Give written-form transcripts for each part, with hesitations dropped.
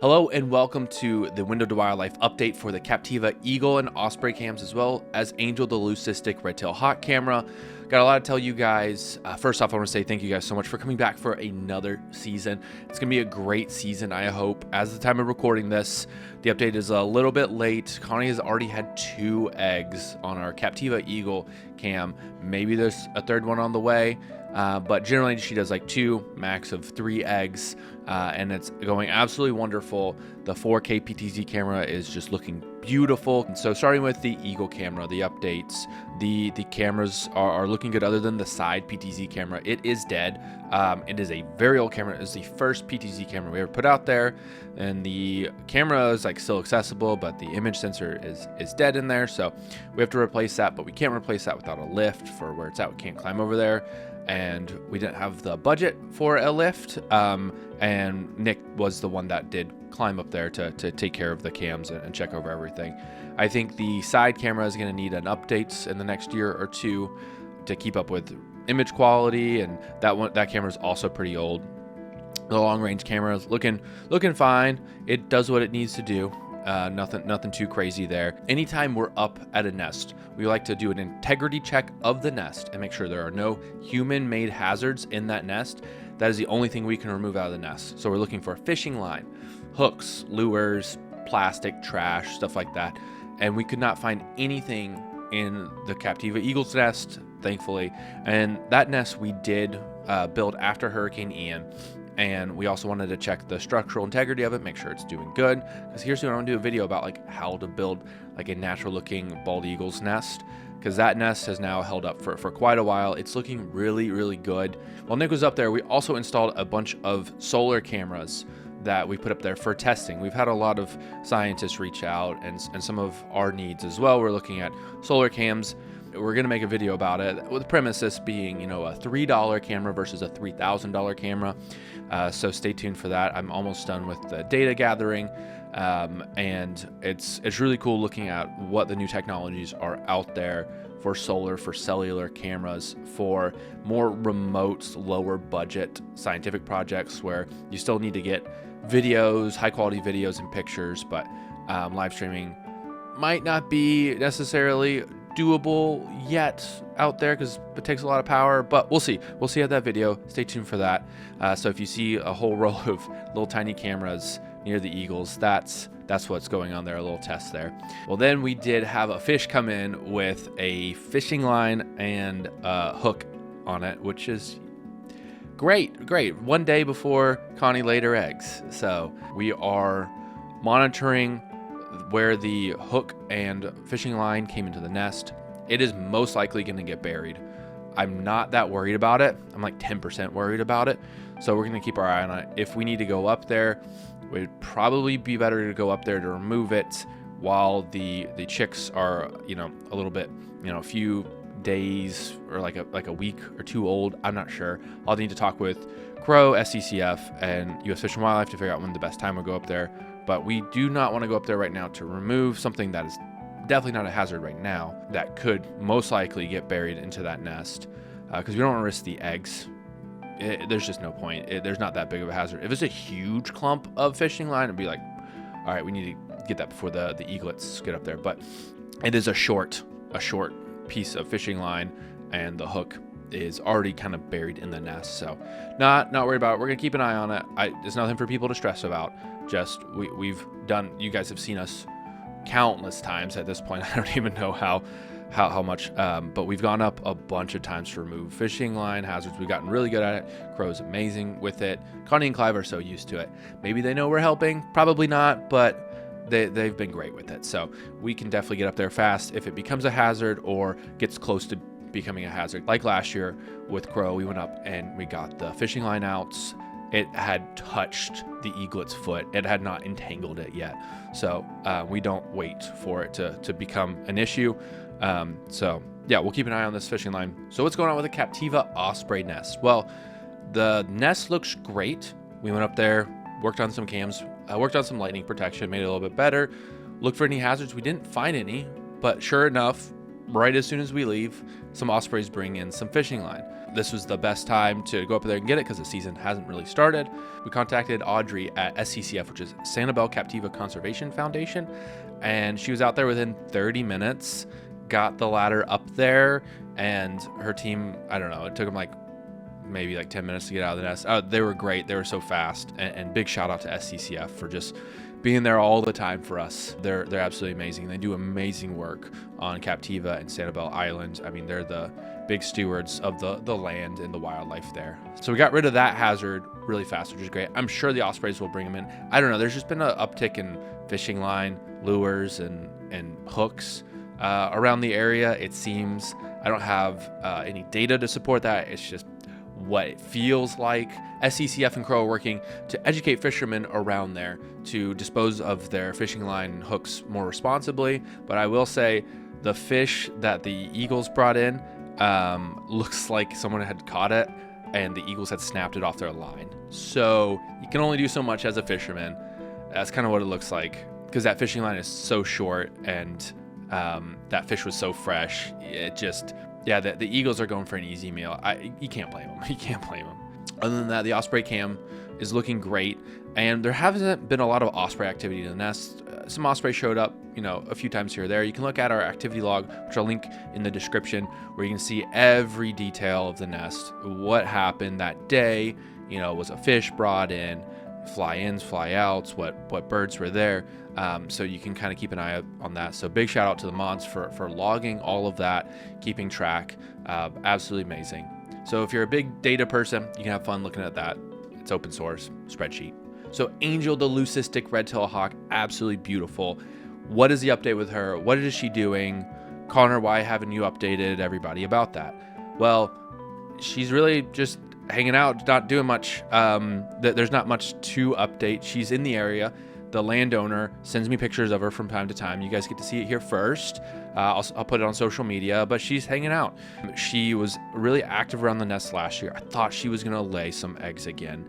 Hello and welcome to the Window to Wildlife update for the Captiva Eagle and Osprey cams, as well as Angel the Leucistic Red-Tail Hawk camera. Got a lot to tell you guys. First off, I want to say thank you guys so much for coming back for another season. It's going to be a great season, I hope. As the time of recording this, the update is a little bit late. Connie has already had 2 eggs on our Captiva Eagle cam. Maybe there's a third one on the way. But generally she does like 2, max of 3 eggs, and it's going absolutely wonderful. The 4K PTZ camera is just looking beautiful. And so starting with the Eagle camera, the updates, the cameras are looking good other than the side PTZ camera. It is dead. It is a very old camera. It is the first PTZ camera we ever put out there, and the camera is like still accessible, but the image sensor is dead in there. So we have to replace that, but we can't replace that without a lift for where it's at. We can't climb over there. And we didn't have the budget for a lift, and Nick was the one that did climb up there to take care of the cams and check over everything. I think the side camera is going to need an update in the next year or 2 to keep up with image quality, and that camera is also pretty old. The long range camera is looking fine. It does what it needs to do. Nothing too crazy there. Anytime we're up at a nest, we like to do an integrity check of the nest and make sure there are no human-made hazards in that nest. That is the only thing we can remove out of the nest. So we're looking for a fishing line, hooks, lures, plastic, trash, stuff like that. And we could not find anything in the Captiva Eagle's nest, thankfully. And that nest we did build after Hurricane Ian. And we also wanted to check the structural integrity of it, make sure it's doing good. Because here's what I want to do a video about, like how to build like a natural looking bald eagle's nest. Because that nest has now held up for quite a while. It's looking really good. While Nick was up there, we also installed a bunch of solar cameras that we put up there for testing. We've had a lot of scientists reach out and some of our needs as well. We're looking at solar cams. We're going to make a video about it, with the premise this being, you know, a $3 camera versus a $3,000 camera. So stay tuned for that. I'm almost done with the data gathering, and it's really cool looking at what the new technologies are out there for solar, for cellular cameras, for more remote, lower budget scientific projects where you still need to get videos, high quality videos and pictures, but live streaming might not be necessarily doable yet out there because it takes a lot of power, but we'll see at that video. Stay tuned for that. So if you see a whole row of little tiny cameras near the eagles, that's what's going on there, a little test there. Well, then we did have a fish come in with a fishing line and a hook on it, which is great. One day before Connie laid her eggs. So we are monitoring where the hook and fishing line came into the nest. It is most likely going to get buried. I'm not that worried about it. I'm like 10% worried about it. So we're going to keep our eye on it. If we need to go up there, it would probably be better to go up there to remove it while the chicks are, you know, a little bit, you know, a few days or like a week or 2 old. I'm not sure. I'll need to talk with Crow, SCCF, and U.S. Fish and Wildlife to figure out when the best time would go up there. But we do not want to go up there right now to remove something that is definitely not a hazard right now that could most likely get buried into that nest, because we don't want to risk the eggs. There's just no point. There's not that big of a hazard. If it's a huge clump of fishing line, it'd be like, all right, we need to get that before the eaglets get up there. But it is a short piece of fishing line, and the hook is already kind of buried in the nest. So not worried about it. We're gonna keep an eye on it. There's nothing for people to stress about. Just we've done, you guys have seen us countless times at this point. I don't even know how much, but we've gone up a bunch of times to remove fishing line hazards. We've gotten really good at it. Crow's amazing with it. Connie and Clive are so used to it. Maybe they know we're helping, probably not, but they've been great with it. So we can definitely get up there fast if it becomes a hazard or gets close to becoming a hazard. Like last year with Crow, we went up and we got the fishing line out. It had touched the eaglet's foot. It had not entangled it yet. So we don't wait for it to become an issue. So yeah, we'll keep an eye on this fishing line. So what's going on with the Captiva Osprey nest? Well, the nest looks great. We went up there, worked on some cams, worked on some lightning protection, made it a little bit better. Looked for any hazards. We didn't find any, but sure enough, right as soon as we leave, some Ospreys bring in some fishing line. This was the best time to go up there and get it because the season hasn't really started. We contacted Audrey at SCCF, which is Sanibel Captiva Conservation Foundation, and she was out there within 30 minutes, got the ladder up there, and her team, I don't know, it took them maybe 10 minutes to get out of the nest. They were great. They were so fast, and big shout out to SCCF for just being there all the time for us. They're absolutely amazing. They do amazing work on Captiva and Sanibel Islands. I mean, they're the big stewards of the land and the wildlife there. So we got rid of that hazard really fast, which is great. I'm sure the Ospreys will bring them in. I don't know. There's just been an uptick in fishing line, lures, and hooks around the area, it seems. I don't have any data to support that. It's just what it feels like. SCCF and Crow are working to educate fishermen around there to dispose of their fishing line and hooks more responsibly. But I will say the fish that the Eagles brought in looks like someone had caught it and the Eagles had snapped it off their line. So you can only do so much as a fisherman. That's kind of what it looks like, because that fishing line is so short and that fish was so fresh. It just, yeah, the Eagles are going for an easy meal. You can't blame them. You can't blame them. Other than that, the Osprey cam is looking great, and there hasn't been a lot of Osprey activity in the nest. Some Osprey showed up, a few times here or there. You can look at our activity log, which I'll link in the description, where you can see every detail of the nest, what happened that day. Was a fish brought in, fly-ins, fly-outs, what birds were there. So you can kind of keep an eye on that. So big shout out to the mods for logging all of that, keeping track. Absolutely amazing. So if you're a big data person, you can have fun looking at that. It's open source spreadsheet. So Angel, the Leucistic red-tailed hawk, absolutely beautiful. What is the update with her? What is she doing? Connor, why haven't you updated everybody about that? Well, she's really just hanging out, not doing much. There's not much to update. She's in the area. The landowner sends me pictures of her from time to time. You guys get to see it here first. I'll put it on social media, but she's hanging out. She was really active around the nest last year. I thought she was going to lay some eggs again,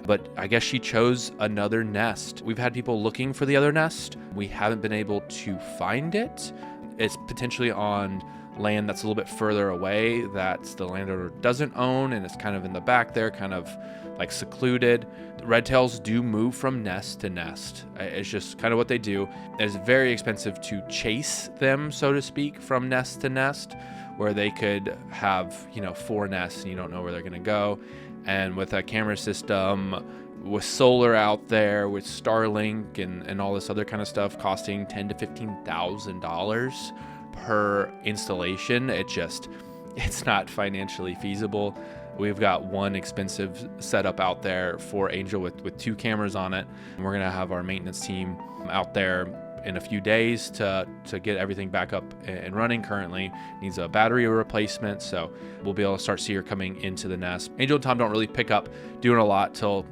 but I guess she chose another nest. We've had people looking for the other nest. We haven't been able to find it. It's potentially on land that's a little bit further away that the landowner doesn't own, and it's kind of in the back there, kind of like secluded. Redtails do move from nest to nest. It's just kind of what they do. It's very expensive to chase them, so to speak, from nest to nest, where they could have 4 nests and you don't know where they're going to go. And with a camera system, with solar out there, with Starlink and all this other kind of stuff costing $10,000 to $15,000 per installation, it's not financially feasible. We've got one expensive setup out there for Angel with 2 cameras on it. And we're gonna have our maintenance team out there in a few days to get everything back up and running. Currently needs a battery replacement, so we'll be able to start see her coming into the nest. Angel and Tom don't really pick up doing a lot till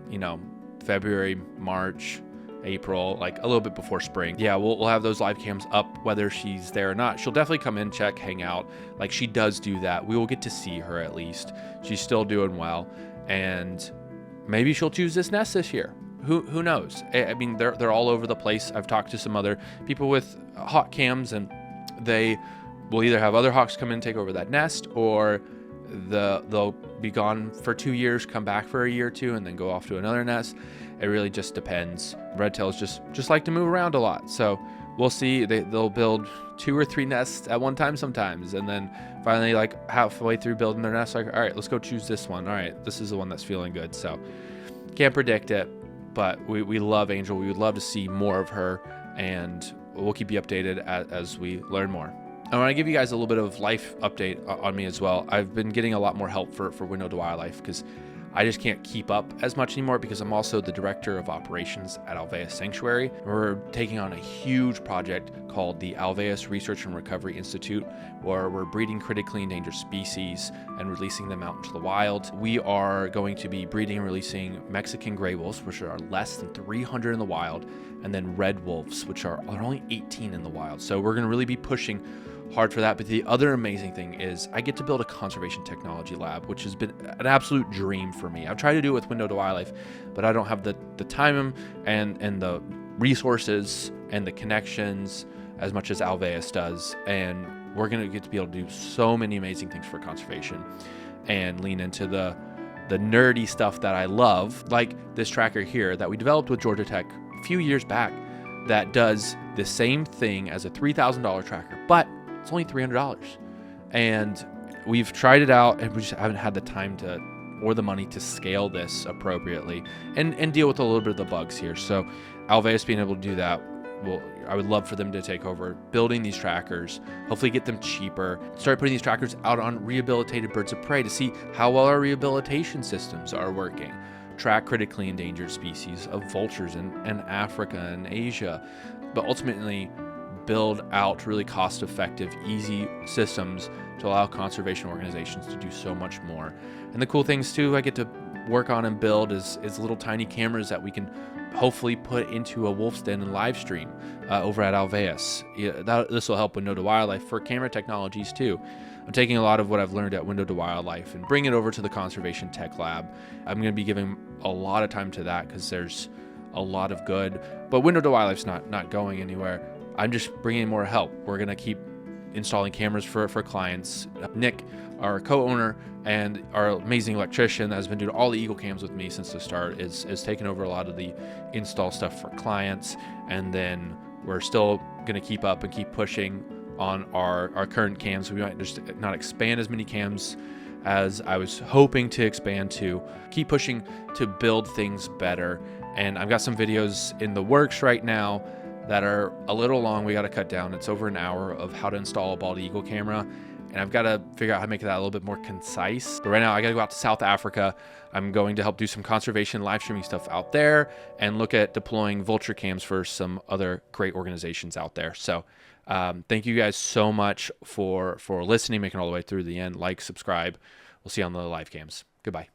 February, March, April, like a little bit before spring. Yeah, we'll have those live cams up whether she's there or not. She'll definitely come in, check, hang out. Like, she does do that. We will get to see her at least. She's still doing well, and maybe she'll choose this nest this year. Who knows? I mean, they're all over the place. I've talked to some other people with hawk cams, and they will either have other hawks come in and take over that nest, or they'll be gone for 2 years, come back for a year or two, and then go off to another nest. It really just depends. Redtails just like to move around a lot, so we'll see. They'll build 2 or 3 nests at one time sometimes, and then finally, like halfway through building their nest, like, all right, let's go choose this one. All right, this is the one that's feeling good. So can't predict it, but we love Angel. We would love to see more of her, and we'll keep you updated as we learn more. I want to give you guys a little bit of life update on me as well. I've been getting a lot more help for Window to Wildlife, because I just can't keep up as much anymore, because I'm also the director of operations at Alveus Sanctuary. We're taking on a huge project called the Alveus Research and Recovery Institute, where we're breeding critically endangered species and releasing them out into the wild. We are going to be breeding and releasing Mexican gray wolves, which are less than 300 in the wild, and then red wolves, which are only 18 in the wild. So we're going to really be pushing hard for that. But the other amazing thing is I get to build a conservation technology lab, which has been an absolute dream for me. I've tried to do it with Window to Wildlife, but I don't have the time and the resources and the connections as much as Alveus does. And we're going to get to be able to do so many amazing things for conservation and lean into the nerdy stuff that I love, like this tracker here that we developed with Georgia Tech a few years back that does the same thing as a $3,000 tracker, but it's only $300. And we've tried it out and we just haven't had the time or the money to scale this appropriately and deal with a little bit of the bugs here. So Alveus being able to do that, well, I would love for them to take over building these trackers, hopefully get them cheaper, start putting these trackers out on rehabilitated birds of prey to see how well our rehabilitation systems are working, track critically endangered species of vultures in Africa and Asia, but ultimately build out really cost-effective, easy systems to allow conservation organizations to do so much more. And the cool things too I get to work on and build is little tiny cameras that we can hopefully put into a wolf's den and live stream over at Alveus. This will help Window to Wildlife for camera technologies too. I'm taking a lot of what I've learned at Window to Wildlife and bringing it over to the Conservation Tech Lab. I'm going to be giving a lot of time to that because there's a lot of good, but Window to Wildlife's not going anywhere. I'm just bringing in more help. We're going to keep installing cameras for clients. Nick, our co-owner and our amazing electrician that has been doing all the Eagle cams with me since the start, is taking over a lot of the install stuff for clients. And then we're still going to keep up and keep pushing on our current cams. We might just not expand as many cams as I was hoping to expand to. Keep pushing to build things better. And I've got some videos in the works right now that are a little long. We got to cut down. It's over an hour of how to install a bald eagle camera. And I've got to figure out how to make that a little bit more concise. But right now I got to go out to South Africa. I'm going to help do some conservation live streaming stuff out there and look at deploying vulture cams for some other great organizations out there. So thank you guys so much for listening, making it all the way through the end. Like, subscribe. We'll see you on the live cams. Goodbye.